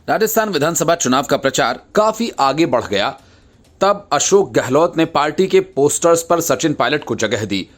राजस्थान विधानसभा चुनाव का प्रचार काफी आगे बढ़ गया। तब अशोक गहलोत ने पार्टी के पोस्टर्स पर सचिन पायलट को जगह दी,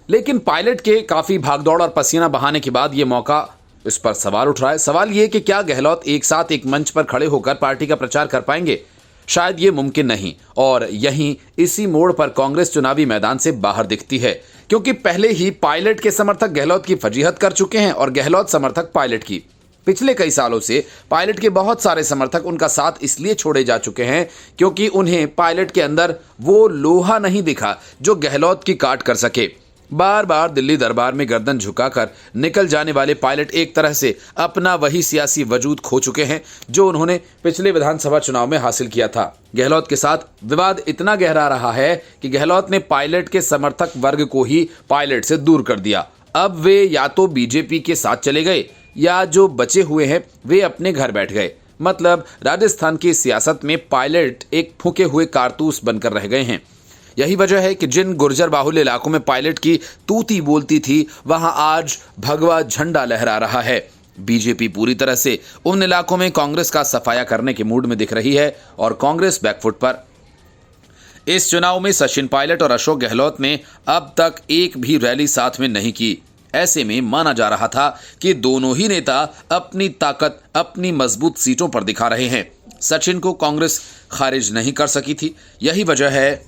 लेकिन पायलट के काफी भागदौड़ और पसीना बहाने के बाद यह मौका इस पर सवाल उठ रहा है। सवाल यह कि क्या गहलोत एक साथ एक मंच पर खड़े होकर पार्टी का प्रचार कर पाएंगे? शायद ये मुमकिन नहीं। और यहीं इसी मोड़ पर कांग्रेस चुनावी मैदान से बाहर दिखती है, क्योंकि पहले ही पायलट के समर्थक गहलोत की फजीहत कर चुके हैं और गहलोत समर्थक पायलट की। पिछले कई सालों से पायलट के बहुत सारे समर्थक उनका साथ इसलिए छोड़े जा चुके हैं क्योंकि उन्हें पायलट के अंदर वो लोहा नहीं दिखा जो गहलोत की काट कर सके। बार बार दिल्ली दरबार में गर्दन झुकाकर निकल जाने वाले पायलट एक तरह से अपना वही सियासी वजूद खो चुके हैं जो उन्होंने पिछले विधानसभा चुनाव में हासिल किया था। गहलोत के साथ विवाद इतना गहरा रहा है कि गहलोत ने पायलट के समर्थक वर्ग को ही पायलट से दूर कर दिया। अब वे या तो बीजेपी के साथ चले गए या जो बचे हुए हैं वे अपने घर बैठ गए। मतलब राजस्थान की सियासत में पायलट एक फूके हुए कारतूस बनकर रह गए हैं। यही वजह है कि जिन गुर्जर बाहुल्य इलाकों में पायलट की तूती बोलती थी वहां आज भगवा झंडा लहरा रहा है। बीजेपी पूरी तरह से उन इलाकों में कांग्रेस का सफाया करने के मूड में दिख रही है और कांग्रेस बैकफुट पर। इस चुनाव में सचिन पायलट और अशोक गहलोत ने अब तक एक भी रैली साथ में नहीं की। ऐसे में माना जा रहा था कि दोनों ही नेता अपनी ताकत अपनी मजबूत सीटों पर दिखा रहे हैं। सचिन को कांग्रेस खारिज नहीं कर सकी थी। यही वजह है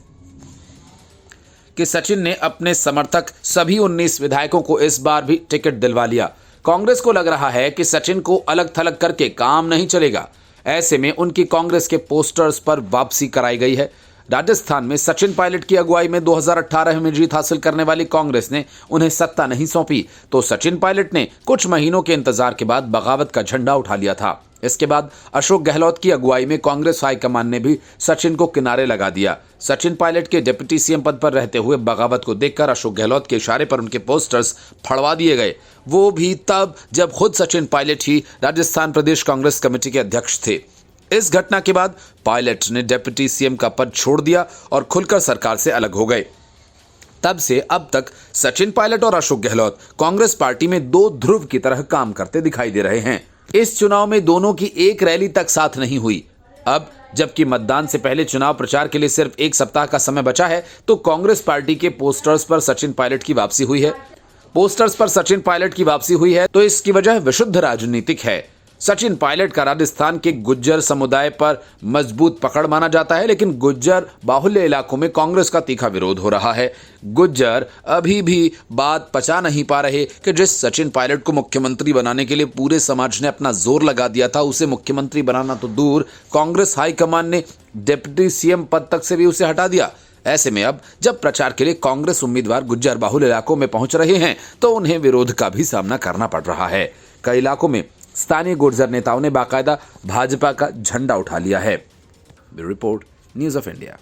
कि सचिन ने अपने समर्थक सभी 19 विधायकों को इस बार भी टिकट दिलवा लिया। कांग्रेस को लग रहा है कि सचिन को अलग थलग करके काम नहीं चलेगा। ऐसे में उनकी कांग्रेस के पोस्टर्स पर वापसी कराई गई है। राजस्थान में सचिन पायलट की अगुवाई में 2018 में जीत हासिल करने वाली कांग्रेस ने उन्हें सत्ता नहीं सौंपी, तो सचिन पायलट ने कुछ महीनों के इंतजार के बाद बगावत का झंडा उठा लिया था। इसके बाद अशोक गहलोत की अगुवाई में कांग्रेस हाईकमान ने भी सचिन को किनारे लगा दिया। सचिन पायलट के डिप्टी सीएम पद पर रहते हुए बगावत को देखकर अशोक गहलोत के इशारे पर उनके पोस्टर्स फड़वा दिए गए, वो भी तब जब खुद सचिन पायलट ही राजस्थान प्रदेश कांग्रेस कमेटी के अध्यक्ष थे। इस घटना के बाद पायलट ने डिप्टी सीएम का पद छोड़ दिया और खुलकर सरकार से अलग हो गए। तब से अब तक सचिन पायलट और अशोक गहलोत कांग्रेस पार्टी में दो ध्रुव की तरह काम करते दिखाई दे रहे हैं। इस चुनाव में दोनों की एक रैली तक साथ नहीं हुई। अब जबकि मतदान से पहले चुनाव प्रचार के लिए सिर्फ एक सप्ताह का समय बचा है, तो कांग्रेस पार्टी के पोस्टर्स पर सचिन पायलट की वापसी हुई है। तो इसकी वजह विशुद्ध राजनीतिक है। सचिन पायलट का राजस्थान के गुज्जर समुदाय पर मजबूत पकड़ माना जाता है, लेकिन गुज्जर बाहुल्य इलाकों में कांग्रेस का तीखा विरोध हो रहा है। गुज्जर अभी भी बात पचा नहीं पा रहे कि जिस सचिन पायलट को मुख्यमंत्री बनाने के लिए पूरे समाज ने अपना जोर लगा दिया था, उसे मुख्यमंत्री बनाना तो दूर, कांग्रेस हाईकमान ने डिप्टी सीएम पद तक से भी उसे हटा दिया। ऐसे में अब जब प्रचार के लिए कांग्रेस उम्मीदवार गुज्जर बाहुल्य इलाकों में पहुंच रहे हैं, तो उन्हें विरोध का भी सामना करना पड़ रहा है। कई इलाकों में स्थानीय गुर्जर नेताओं ने बाकायदा भाजपा का झंडा उठा लिया है। Bureau report, news of India.